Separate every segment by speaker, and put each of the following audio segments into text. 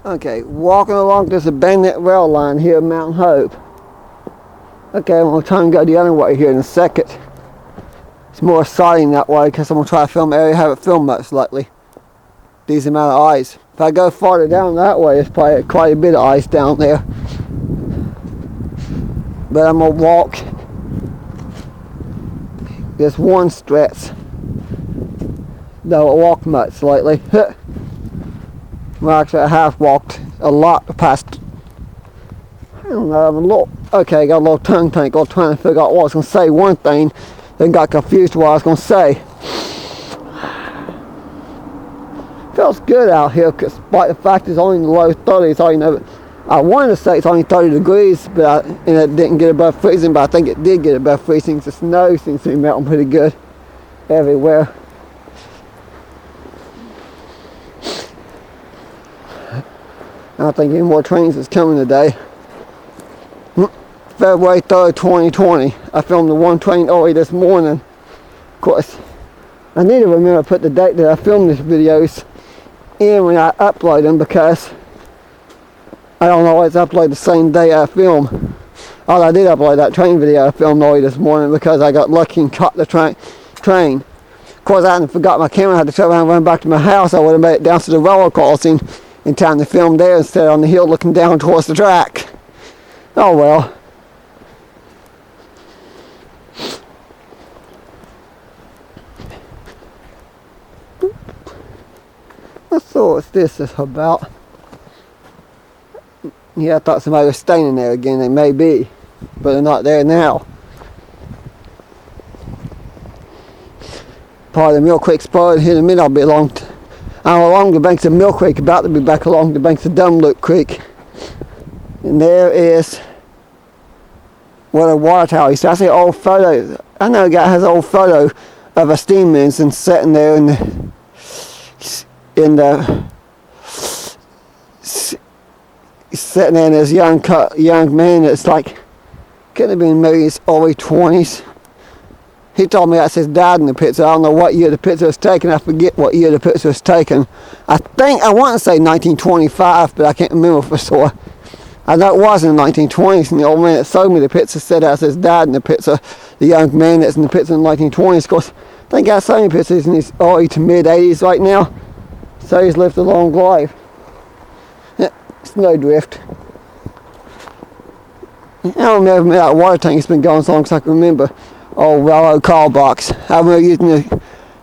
Speaker 1: Okay, walking along this abandoned rail line here at Mount Hope. Okay, I'm going to try and go the other way here in a second. It's more exciting that way because I'm going to try to film an area I haven't filmed much lately. These amount of ice. If I go farther down that way, there's probably quite a bit of ice down there. But I'm going to walk this one stretch. Don't walk much lately. Well, actually, I have walked a lot the past. I don't know. I'm a little okay. Got a little tongue tangle trying to figure out what I was going to say. One thing, then got confused what I was going to say. Feels good out here, despite the fact it's only in the low 30s. I wanted to say it's only 30 degrees, but and it didn't get above freezing. But I think it did get above freezing. The snow seems to be melting pretty good everywhere. I don't think any more trains is coming today. February 3rd, 2020. I filmed the one train early this morning. Of course, I need to remember to put the date that I filmed these videos in when I upload them, because I don't always upload the same day I film. I did upload that train video I filmed early this morning because I got lucky and caught the train. Of course, I hadn't forgot my camera. I had to turn around and run back to my house. I would have made it down to the railroad crossing in time to film there instead on the hill looking down towards the track. Oh well. Let's see what this is about. Yeah, I thought somebody was staying in there again. They may be, but they're not there now. Part of the Mill Creek spur. Here in a minute I'll be I'm along the banks of Mill Creek, about to be back along the banks of Dumbluke Creek. And there is what a water tower is. I see old photos. I know a guy has an old photo of a steam engine sitting there in sitting there in this young man that's like, could have been maybe his early 20s. He told me that's his dad in the picture. I don't know what year the picture was taken. I forget what year the picture was taken. I want to say 1925, but I can't remember for sure. I know it was in the 1920s, and the old man that sold me the picture said that's his dad in the picture. The young man that's in the picture in the 1920s. Of course, I think I saw him pictures in his early to mid 80s right now. So he's lived a long life. Snowdrift. I don't remember that water tank. It's been going so long as I can remember. Old railroad call box. I remember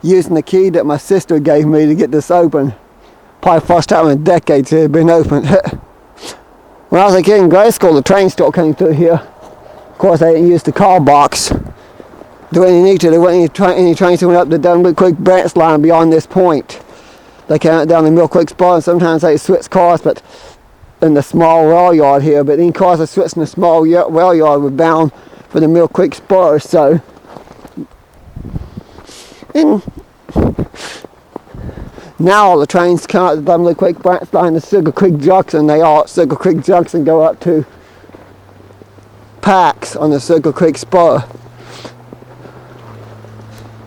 Speaker 1: using the key that my sister gave me to get this open. Probably first time in decades it had been open. When I was a kid in grade school, the train still came through here. Of course, they didn't use the call box. They didn't need to. There weren't any trains that went up the Dumbluke Creek branch line beyond this point. They came down the Mill Creek spur, and sometimes they switched cars, but in the small rail yard here. But any cars that switched in the small rail yard were bound for the Mill Creek spur. So, and now all the trains come out the Dumbluke Creek branch line to Sugar Creek Junction. They all at Sugar Creek Junction go up to Pax on the Sugar Creek spur.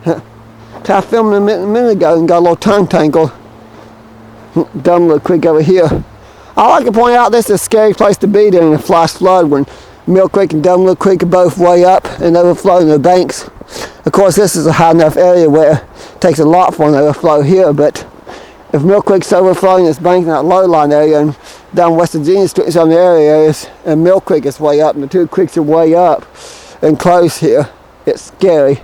Speaker 1: I filmed a minute ago and got a little tongue tangle. Dumbluke Creek over here. I like to point out this is a scary place to be during a flash flood when Mill Creek and Dumbluke Creek are both way up and overflowing the banks. Of course, this is a high enough area where it takes a lot for an overflow here, but if Mill Creek's overflowing its bank in that low line area and down West Virginia Street, some areas, and Mill Creek is way up and the two creeks are way up and close here, it's scary.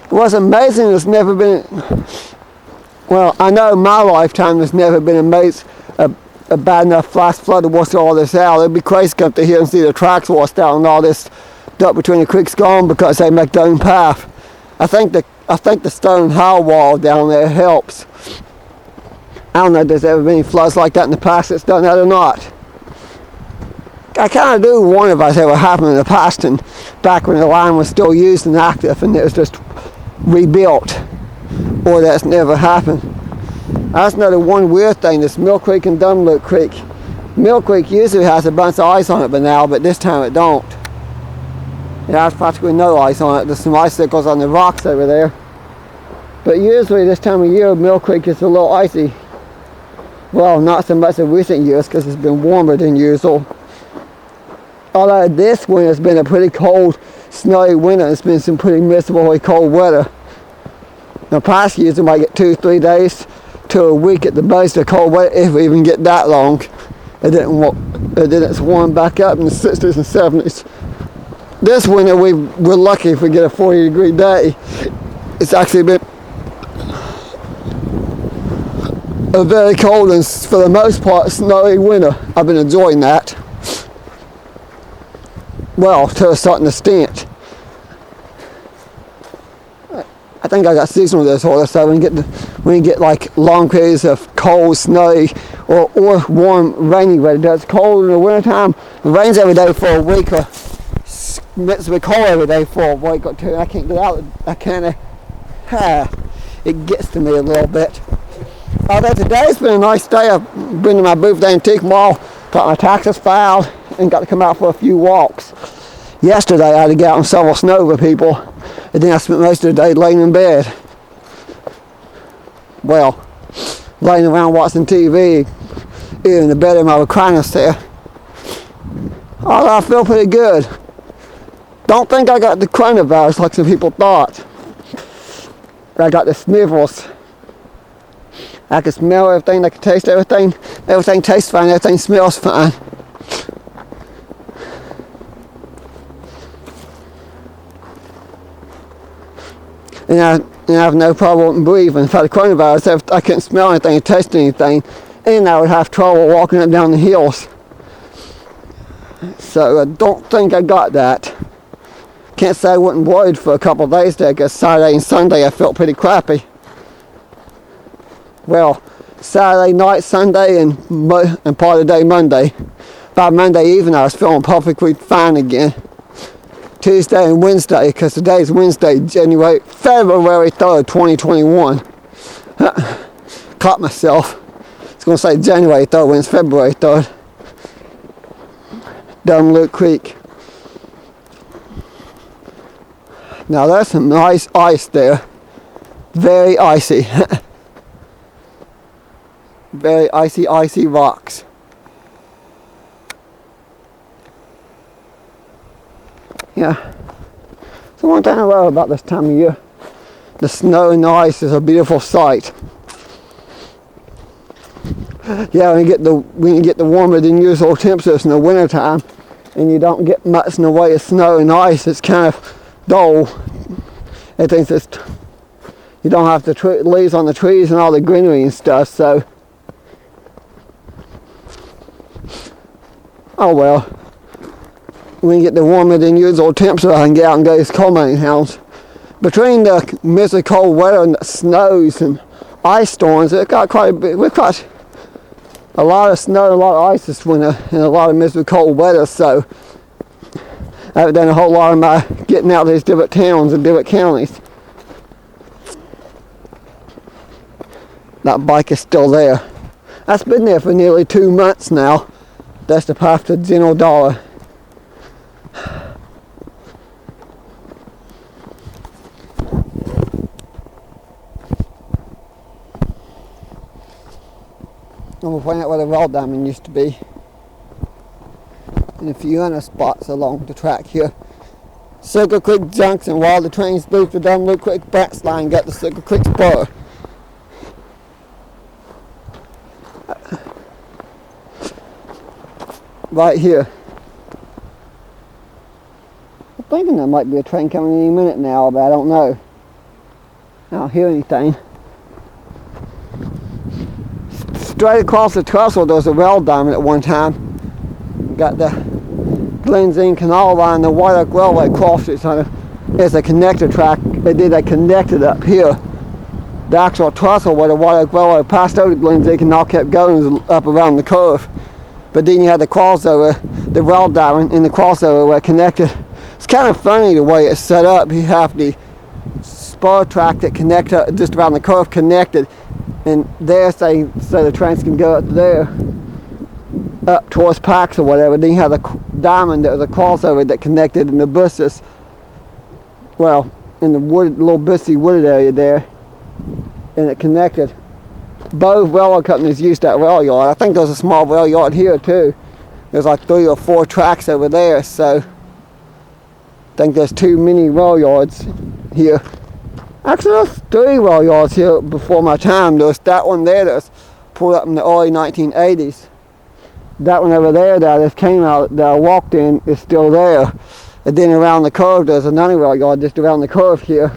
Speaker 1: What's amazing, there's never been, well, I know in my lifetime there's never been a bad enough flash flood to wash all this out. It'd be crazy to come to here and see the tracks washed out and all this dirt between the creeks gone because they make their own path. I think the stone high wall down there helps. I don't know if there's ever been any floods like that in the past that's done that or not. I kind of do wonder if that's ever happened in the past and back when the line was still used and active and it was just rebuilt, or that's never happened. That's another one weird thing, this Mill Creek and Dumbluke Creek. Mill Creek usually has a bunch of ice on it by now, but this time it don't. It has practically no ice on it. There's some icicles on the rocks over there. But usually this time of year, Mill Creek is a little icy. Well, not so much in recent years because it's been warmer than usual. Although this winter has been a pretty cold, snowy winter. It's been some pretty miserably cold weather. Now, past years we might get 2-3 days to a week at the most of cold weather, if we even get that long. And then it's warm back up in the 60s and 70s. This winter we're lucky if we get a 40-degree day. It's actually been a very cold and, for the most part, snowy winter. I've been enjoying that. Well, to a certain extent. I think I got seasonal disorder, so when you get like long periods of cold, snowy, or warm, rainy weather. It's cold in the wintertime. It rains every day for a week, or it's been cold every day for a week or two. I can't get out. It gets to me a little bit. Although today's been a nice day. I've been to my Booth Antique Mall, got my taxes filed, and got to come out for a few walks. Yesterday I had to get out and shovel snow with people, and then I spent most of the day laying in bed. Well, laying around watching TV, either in the bed in my recliner chair. Although I feel pretty good. Don't think I got the coronavirus like some people thought. I got the sniffles. I can smell everything, I can taste everything. Everything tastes fine, everything smells fine. And I have no problem breathing. If I had the coronavirus, I couldn't smell anything or taste anything, and I would have trouble walking up down the hills. So I don't think I got that. Can't say I wasn't worried for a couple of days there, because Saturday and Sunday I felt pretty crappy. Well, Saturday night, Sunday, and part of the day Monday. By Monday evening I was feeling perfectly fine again. Tuesday and Wednesday, because today's Wednesday, February 3rd, 2021. Caught myself. I was going to say January 3rd when it's February 3rd. Dumb Luke Creek. Now there's some nice ice there. Very icy. Very icy rocks. Yeah. So one thing I love about this time of year, the snow and the ice is a beautiful sight. Yeah, when you get the warmer than usual temperatures in the wintertime, and you don't get much in the way of snow and ice, it's kind of dull. Everything's just, you don't have the leaves on the trees and all the greenery and stuff, so. Oh well. When you get the warmer than usual temperature, I can get out and go to coal mining house. Between the miserable cold weather and the snows and ice storms, it got quite a bit. We've got a lot of snow, a lot of ice this winter, and a lot of miserable cold weather. So I haven't done a whole lot of my getting out to these different towns and different counties. That bike is still there. That's been there for nearly 2 months now. That's the path to General Dollar. I'm going to point out where the rail diamond used to be. And a few other spots along the track here. Circle Creek Junction, while the trains move to Dumb Luke Creek branch line, got the Circle Creek spur. Right here. I'm thinking there might be a train coming any minute now, but I don't know. I don't hear anything. Straight across the trestle there was a rail diamond at one time. Got the Glenzine Canal line, the White Oak Railway across it. So there's a connector track. They did that connected up here. The actual trestle where the White Oak Railway passed over the Glenzine Canal kept going up around the curve. But then you had the crossover, the rail diamond in the crossover where it connected. It's kind of funny the way it's set up. You have the spur track that connect just around the curve connected, and there so the trains can go up there, up towards Pax or whatever. Then you have the diamond that was a crossover that connected in the buses. Well, in the little busy wooded area there, and it connected. both railroad companies used that rail yard. I think there's a small rail yard here too. There's like 3 or 4 tracks over there, so I think there's 2 mini rail yards here. Actually, there's 3 rail yards here before my time. There's that one there that was pulled up in the early 1980s. That one over there that I just came out, that I walked in, is still there. And then around the curve, there's another rail yard just around the curve here.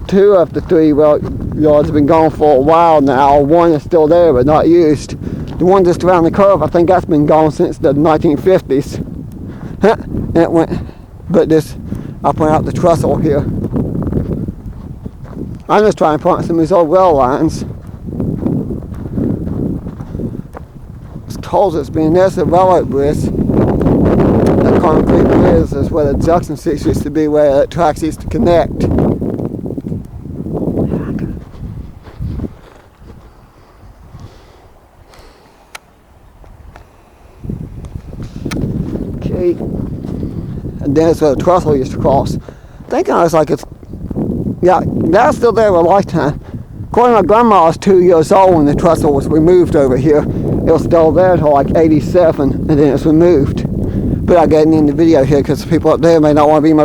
Speaker 1: 2 of the 3 rail yards have been gone for a while now. 1 is still there but not used. The one just around the curve, I think that's been gone since the 1950s. It went, but this, I point out the trestle here. I'm just trying to point some of these old rail lines. It's cold as being there's the railroad bridge. That concrete bridge is where the junction 6 used to be, where the tracks used to connect. And then it's where the trestle used to cross. I think I was like, yeah, that's still there a lifetime. According to my grandma, I was 2 years old when the trestle was removed over here. It was still there until like 87, and then it was removed. But I'm getting in the video here because people up there may not want to be in my